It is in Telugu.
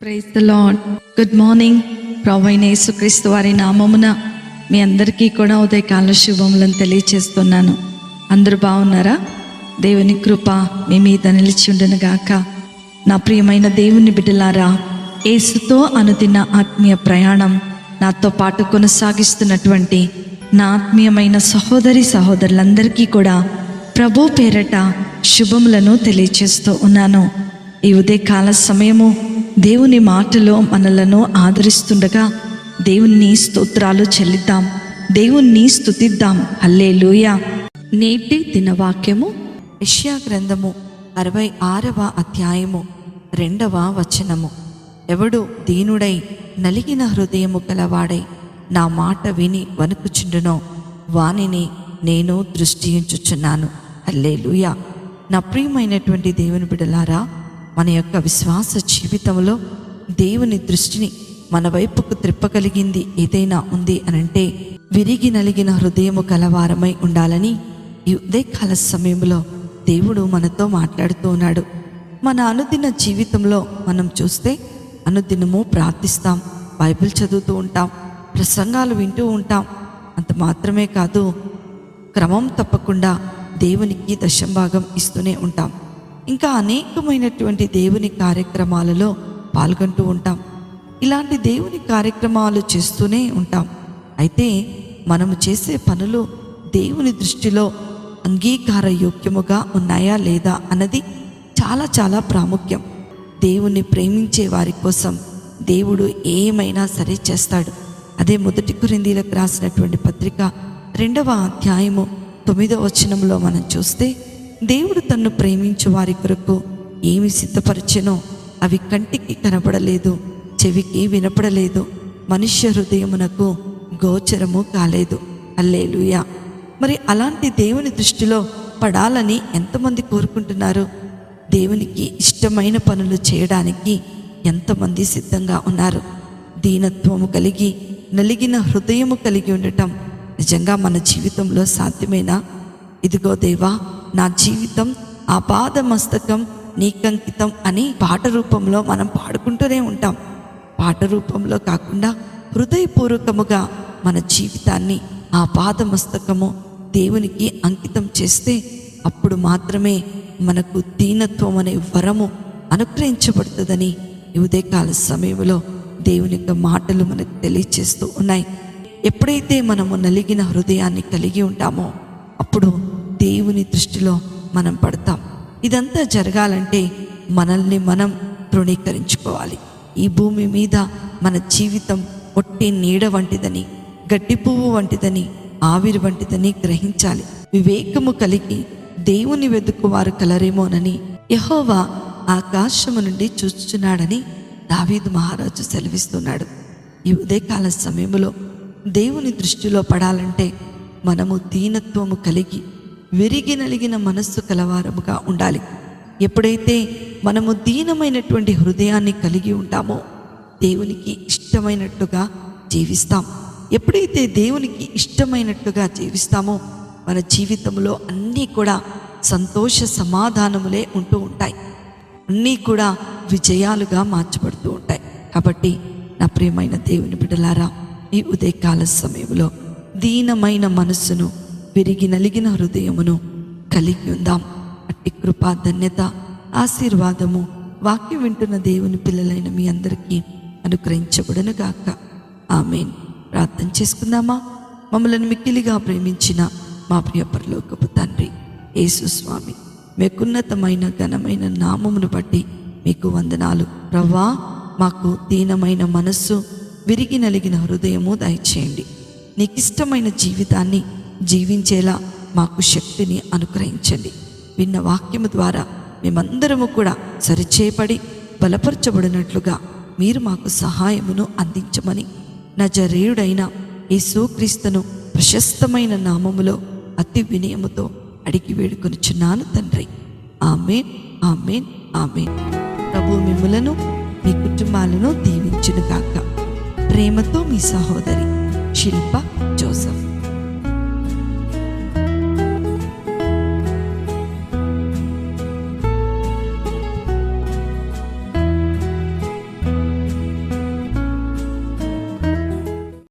Praise the lord. Good morning. ప్రభువైన యేసుక్రీస్తు వారి నామమున మీ అందరికీ కూడా ఉదయకాల శుభములను తెలియచేస్తున్నాను. అందరూ బాగున్నారా? దేవుని కృప మీ మీద నిలిచి ఉండును గాక. నా ప్రియమైన దేవుని బిడ్డలారా, యేసుతో అనుదిన ఆత్మీయ ప్రయాణం నాతో పాటు కొనసాగిస్తున్నటువంటి నా ఆత్మీయమైన సహోదరి సహోదరులందరికీ కూడా ప్రభు పేరట శుభములను తెలియచేస్తూ ఉన్నాను. ఈ ఉదయకాల సమయము దేవుని మాటలో మనలను ఆదరిస్తుండగా దేవుని స్తోత్రాలు చెల్లిద్దాం, దేవుణ్ణి స్తుతిద్దాం. హల్లెలూయా. నేటి దినవాక్యము యెషయా గ్రంథము 66వ అధ్యాయము 2వ వచనము. ఎవడు దీనుడై నలిగిన హృదయము గలవాడై నా మాట విని వణుకుచుండునో వానిని నేను దృష్టి ఉంచుచున్నాను. హల్లెలూయా. నా ప్రియమైనటువంటి దేవుని బిడ్డలారా, మన యొక్క విశ్వాస జీవితంలో దేవుని దృష్టిని మన వైపుకు త్రిప్పగలిగింది ఏదైనా ఉంది అనంటే విరిగి నలిగిన హృదయము కలవారమై ఉండాలని ఈ ఉదయకాల సమయంలో దేవుడు మనతో మాట్లాడుతూ ఉన్నాడు. మన అనుదిన జీవితంలో మనం చూస్తే అనుదినము ప్రార్థిస్తాం, బైబిల్ చదువుతూ ఉంటాం, ప్రసంగాలు వింటూ ఉంటాం. అంత మాత్రమే కాదు, క్రమం తప్పకుండా దేవునికి దశంభాగం ఇస్తూనే ఉంటాం. ఇంకా అనేకమైనటువంటి దేవుని కార్యక్రమాలలో పాల్గొంటూ ఉంటాం. ఇలాంటి దేవుని కార్యక్రమాలు చేస్తూనే ఉంటాం. అయితే మనము చేసే పనులు దేవుని దృష్టిలో అంగీకార యోగ్యముగా ఉన్నాయా లేదా అన్నది చాలా చాలా ప్రాముఖ్యం. దేవుణ్ణి ప్రేమించే వారి కోసం దేవుడు ఏమైనా సరే చేస్తాడు. అదే 1 కొరింథీయులకు రాసినటువంటి పత్రిక 2వ అధ్యాయము 9వ వచనంలో మనం చూస్తే, దేవుడు తన్ను ప్రేమించు వారి కొరకు ఏమి సిద్ధపరిచెనో అవి కంటికి కనపడలేదు, చెవికి వినపడలేదు, మనుష్య హృదయమునకు గోచరము కాలేదు. హల్లెలూయా. మరి అలాంటి దేవుని దృష్టిలో పడాలని ఎంతమంది కోరుకుంటున్నారు? దేవునికి ఇష్టమైన పనులు చేయడానికి ఎంతమంది సిద్ధంగా ఉన్నారు? దీనత్వము కలిగి నలిగిన హృదయము కలిగి ఉండటం నిజంగా మన జీవితంలో సాధ్యమేనా? ఇదిగో దేవా, నా జీవితం ఆపాద మస్తకం నీకంకితం అని పాట రూపంలో మనం పాడుకుంటూనే ఉంటాం. పాట రూపంలో కాకుండా హృదయపూర్వకముగా మన జీవితాన్ని ఆపాద మస్తకము దేవునికి అంకితం చేస్తే అప్పుడు మాత్రమే మనకు దీనత్వం అనే వరము అనుగ్రహించబడుతుందని ఈ ఉదయకాల సమయంలో దేవుని యొక్క మాటలు మనకు తెలియచేస్తూ ఉన్నాయి. ఎప్పుడైతే మనము నలిగిన హృదయాన్ని కలిగి ఉంటామో అప్పుడు దేవుని దృష్టిలో మనం పడతాం. ఇదంతా జరగాలంటే మనల్ని మనం తృణీకరించుకోవాలి. ఈ భూమి మీద మన జీవితం ఒట్టి నీడ వంటిదని, గడ్డి పువ్వు వంటిదని, ఆవిరి వంటిదని గ్రహించాలి. వివేకము కలిగి దేవుని వెతుకువారు కలరేమోనని యెహోవా ఆకాశము నుండి చూస్తున్నాడని దావీదు మహారాజు సెలవిస్తున్నాడు. ఈ ఉదయకాల సమయంలో దేవుని దృష్టిలో పడాలంటే మనము దీనత్వము కలిగి విరిగి నలిగిన మనస్సు కలవారముగా ఉండాలి. ఎప్పుడైతే మనము దీనమైనటువంటి హృదయాన్ని కలిగి ఉంటామో దేవునికి ఇష్టమైనట్టుగా జీవిస్తాం. ఎప్పుడైతే దేవునికి ఇష్టమైనట్టుగా జీవిస్తామో మన జీవితంలో అన్నీ కూడా సంతోష సమాధానములే ఉంటూ ఉంటాయి. అన్నీ కూడా విజయాలుగా మార్చబడుతూ ఉంటాయి. కాబట్టి నా ప్రియమైన దేవుని బిడ్డలారా, ఈ ఉదయకాల సమయంలో దీనమైన మనస్సును, విరిగి నలిగిన హృదయమును కలిగి ఉందాం. అట్టి కృపా, ధన్యత, ఆశీర్వాదము వాక్యం వింటున్న దేవుని పిల్లలైన మీ అందరికీ అనుగ్రహించబడును గాక. ఆమేన్. ప్రార్థన చేసుకుందామా? మమ్మలను మిక్కిలిగా ప్రేమించిన మా ప్రియ పరలోకపు తండ్రి యేసు స్వామి, మీకున్నతమైన ఘనమైన నామమును బట్టి మీకు వందనాలు. ప్రభువా, మాకు దీనమైన మనస్సు, విరిగి నలిగిన హృదయము దయచేయండి. నీకిష్టమైన జీవితాన్ని జీవించేలా మాకు శక్తిని అనుగ్రహించండి. విన్న వాక్యము ద్వారా మేమందరము కూడా సరిచేయబడి బలపరచబడినట్లుగా మీరు మాకు సహాయమును అందించమని నజరేయుడైన యేసుక్రీస్తును ప్రశస్తమైన నామములో అతి వినయముతో అడిగి వేడుకొనుచున్నాను తండ్రి. ఆమేన్, ఆమేన్, ఆమేన్. ప్రభు మిమ్ములను, మీ కుటుంబాలను దీవించును గాక. ప్రేమతో మీ సహోదరి శిల్ప జోసెఫ్.